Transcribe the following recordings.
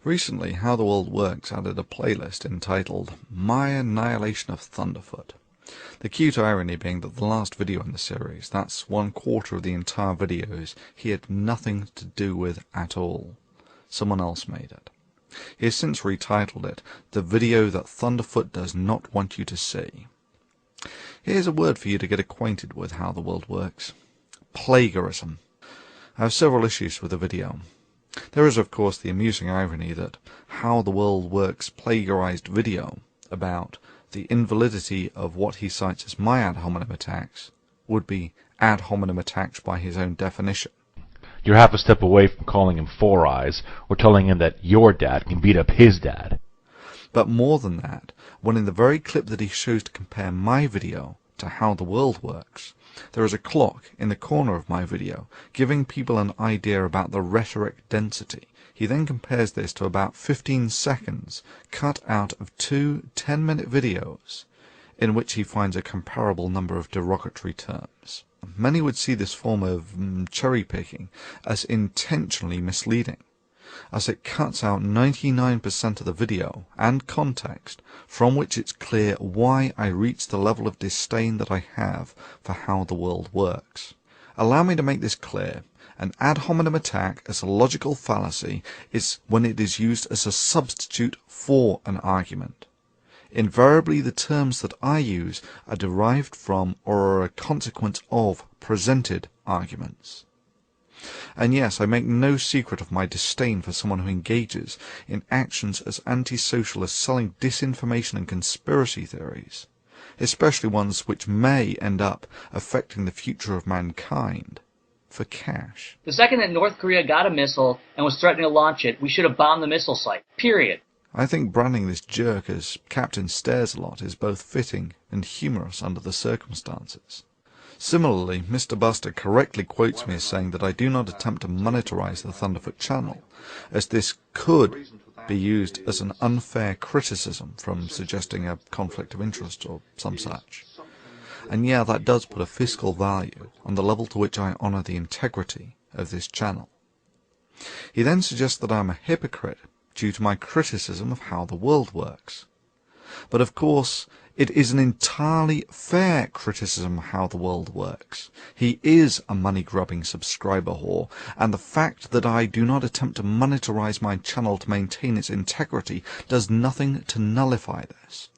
Recently, How the World Works added a playlist entitled My Annihilation of Thunderfoot. The cute irony being that the last video in the series, that's 1/4 of the entire videos, he had nothing to do with at all. Someone else made it. He has since retitled it, The Video That Thunderfoot Does Not Want You to See. Here's a word for you to get acquainted with How the World Works. Plagiarism. I have several issues with the video. There is, of course, the amusing irony that How the World Works plagiarized video about the invalidity of what he cites as my ad hominem attacks would be ad hominem attacks by his own definition. You're half a step away from calling him Four Eyes or telling him that your dad can beat up his dad. But more than that, when in the very clip that he shows to compare my video to How the World Works, there is a clock in the corner of my video giving people an idea about the rhetoric density. He then compares this to about 15 seconds cut out of two 10-minute videos in which he finds a comparable number of derogatory terms. Many would see this form of cherry-picking as intentionally misleading, as it cuts out 99% of the video and context from which it's clear why I reach the level of disdain that I have for How the World Works. Allow me to make this clear. An ad hominem attack as a logical fallacy is when it is used as a substitute for an argument. Invariably, the terms that I use are derived from or are a consequence of presented arguments. And yes, I make no secret of my disdain for someone who engages in actions as antisocial as selling disinformation and conspiracy theories, especially ones which may end up affecting the future of mankind, for cash. The second that North Korea got a missile and was threatening to launch it, we should have bombed the missile site. Period. I think branding this jerk as Captain Stares-a-Lot is both fitting and humorous under the circumstances. Similarly, Mr. Buster correctly quotes me as saying that I do not attempt to monetize the Thunderfoot channel, as this could be used as an unfair criticism from suggesting a conflict of interest or some such. And yeah, that does put a fiscal value on the level to which I honour the integrity of this channel. He then suggests that I am a hypocrite due to my criticism of How the World Works. But of course, it is an entirely fair criticism of How the World Works. He is a money-grubbing subscriber whore, and the fact that I do not attempt to monetize my channel to maintain its integrity does nothing to nullify this.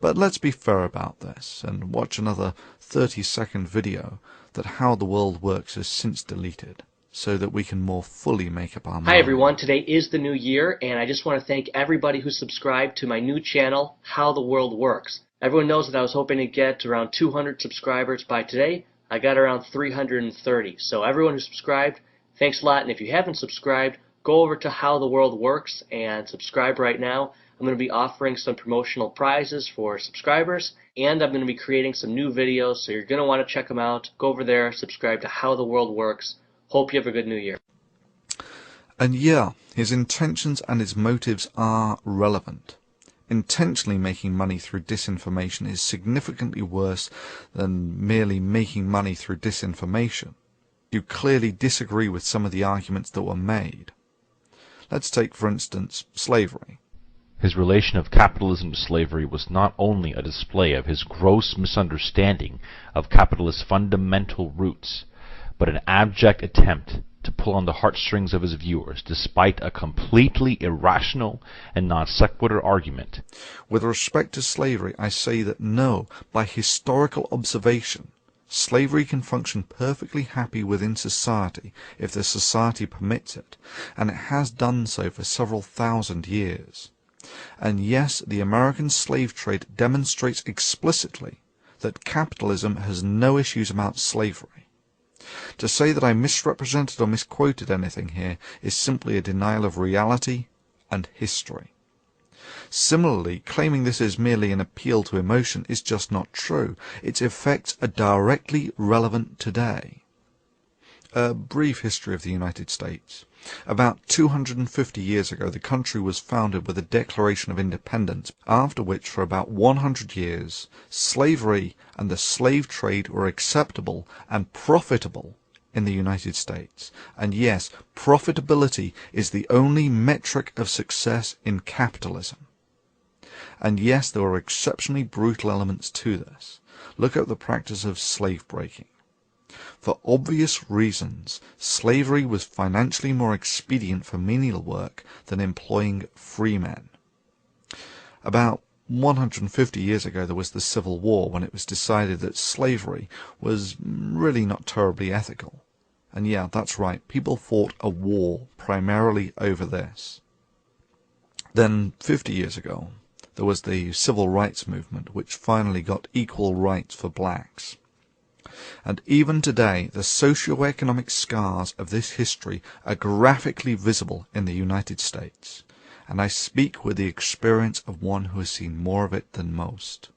But let's be fair about this, and watch another 30-second video that How the World Works has since deleted, so that we can more fully make up our mind. Hi everyone, today is the new year, and I just want to thank everybody who subscribed to my new channel, How the World Works. Everyone knows that I was hoping to get around 200 subscribers by today. I got around 330. So everyone who subscribed, thanks a lot. And if you haven't subscribed, go over to How the World Works and subscribe right now. I'm going to be offering some promotional prizes for subscribers, and I'm going to be creating some new videos, so you're going to want to check them out. Go over there, subscribe to How the World Works. Hope you have a good new year. And yeah, his intentions and his motives are relevant. Intentionally making money through disinformation is significantly worse than merely making money through disinformation. You clearly disagree with some of the arguments that were made. Let's take, for instance, slavery. His relation of capitalism to slavery was not only a display of his gross misunderstanding of capitalist fundamental roots, but an abject attempt to pull on the heartstrings of his viewers, despite a completely irrational and non sequitur argument. With respect to slavery, I say that no, by historical observation, slavery can function perfectly happy within society if the society permits it, and it has done so for several thousand years. And yes, the American slave trade demonstrates explicitly that capitalism has no issues about slavery. To say that I misrepresented or misquoted anything here is simply a denial of reality and history. Similarly, claiming this is merely an appeal to emotion is just not true. Its effects are directly relevant today. A brief history of the United States. About 250 years ago, the country was founded with a Declaration of Independence, after which, for about 100 years, slavery and the slave trade were acceptable and profitable in the United States. And yes, profitability is the only metric of success in capitalism. And yes, there are exceptionally brutal elements to this. Look at the practice of slave breaking. For obvious reasons, slavery was financially more expedient for menial work than employing free men. About 150 years ago there was the Civil War, when it was decided that slavery was really not terribly ethical. And yeah, that's right, people fought a war primarily over this. Then 50 years ago there was the Civil Rights Movement, which finally got equal rights for blacks. And even today, the socio-economic scars of this history are graphically visible in the United States. And I speak with the experience of one who has seen more of it than most.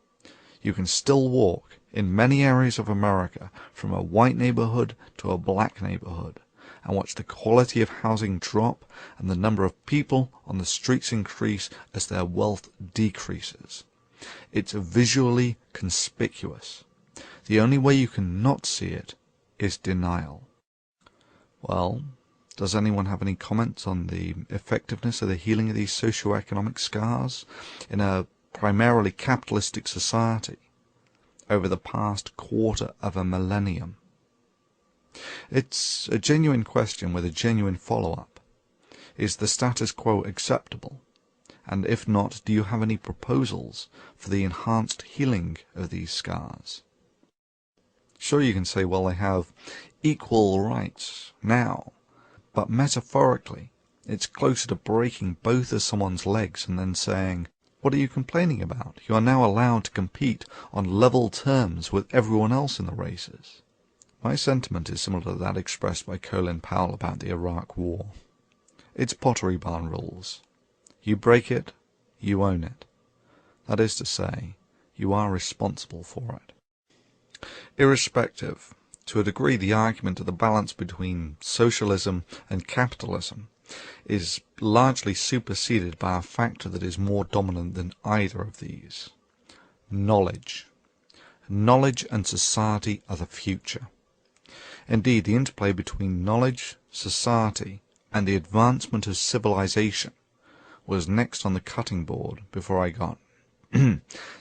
You can still walk in many areas of America from a white neighborhood to a black neighborhood and watch the quality of housing drop and the number of people on the streets increase as their wealth decreases. It's visually conspicuous. The only way you can not see it is denial. Well, does anyone have any comments on the effectiveness of the healing of these socio-economic scars in a primarily capitalistic society over the past quarter of a millennium? It's a genuine question with a genuine follow-up. Is the status quo acceptable? And if not, do you have any proposals for the enhanced healing of these scars? Sure, you can say, well, they have equal rights now, but metaphorically, it's closer to breaking both of someone's legs and then saying, what are you complaining about? You are now allowed to compete on level terms with everyone else in the races. My sentiment is similar to that expressed by Colin Powell about the Iraq War. It's Pottery Barn rules. You break it, you own it. That is to say, you are responsible for it. Irrespective, to a degree, the argument of the balance between socialism and capitalism is largely superseded by a factor that is more dominant than either of these: knowledge. Knowledge and society are the future. Indeed, the interplay between knowledge, society, and the advancement of civilization was next on the cutting board before I got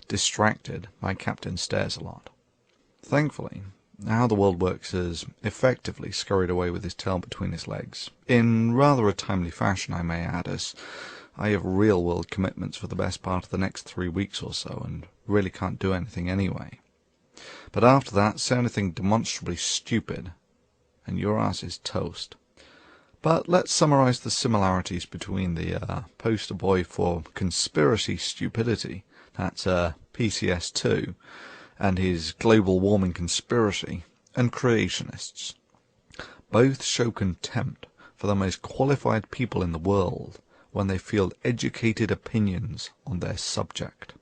distracted by Captain Stairs-a-Lot. Thankfully, How the World Works has effectively scurried away with his tail between his legs, in rather a timely fashion, I may add, as I have real-world commitments for the best part of the next 3 weeks or so, and really can't do anything anyway. But after that, say anything demonstrably stupid, and your ass is toast. But let's summarize the similarities between the poster boy for conspiracy stupidity, that's PCS2, and his global warming conspiracy, and creationists. Both show contempt for the most qualified people in the world when they field educated opinions on their subject.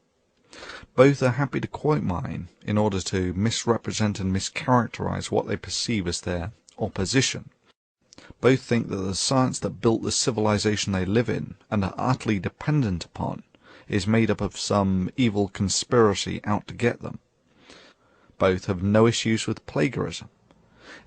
Both are happy to quote mine in order to misrepresent and mischaracterize what they perceive as their opposition. Both think that the science that built the civilization they live in and are utterly dependent upon is made up of some evil conspiracy out to get them. Both have no issues with plagiarism.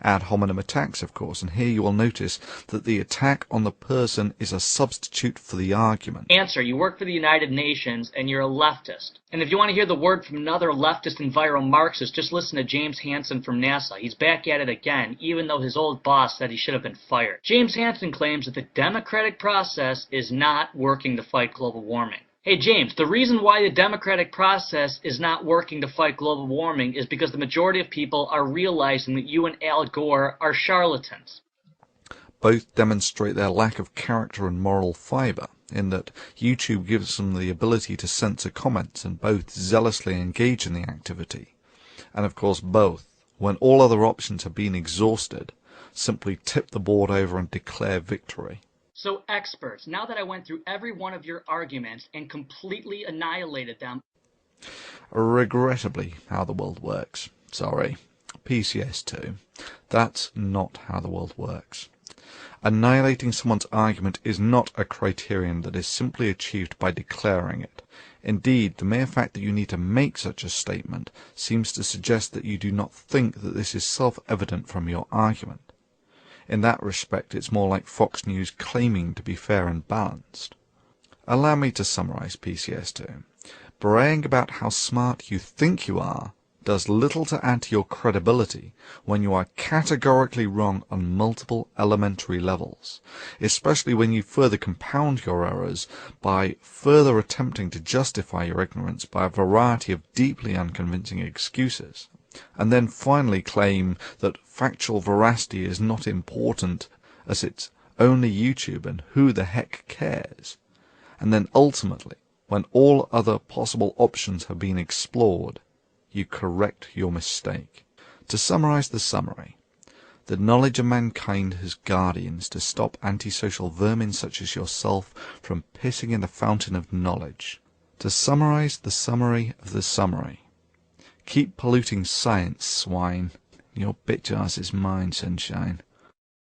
Ad hominem attacks, of course, and here you will notice that the attack on the person is a substitute for the argument. Answer: you work for the United Nations and you're a leftist. And if you want to hear the word from another leftist enviro-Marxist, just listen to James Hansen from NASA. He's back at it again, even though his old boss said he should have been fired. James Hansen claims that the democratic process is not working to fight global warming. Hey James, the reason why the democratic process is not working to fight global warming is because the majority of people are realizing that you and Al Gore are charlatans. Both demonstrate their lack of character and moral fiber, in that YouTube gives them the ability to censor comments, and both zealously engage in the activity. And of course both, when all other options have been exhausted, simply tip the board over and declare victory. So experts, now that I went through every one of your arguments and completely annihilated them... Regrettably, how the world works. Sorry. PCS2. That's not how the world works. Annihilating someone's argument is not a criterion that is simply achieved by declaring it. Indeed, the mere fact that you need to make such a statement seems to suggest that you do not think that this is self-evident from your argument. In that respect, it's more like Fox News claiming to be fair and balanced. Allow me to summarize PCS2. Braying about how smart you think you are does little to add to your credibility when you are categorically wrong on multiple elementary levels, especially when you further compound your errors by further attempting to justify your ignorance by a variety of deeply unconvincing excuses, and then finally claim that factual veracity is not important as it's only YouTube and who the heck cares, and then ultimately, when all other possible options have been explored, you correct your mistake. To summarize the summary, the knowledge of mankind has guardians to stop antisocial vermin such as yourself from pissing in the fountain of knowledge. To summarize the summary of the summary, keep polluting science, swine. Your bitch ass is mine, sunshine.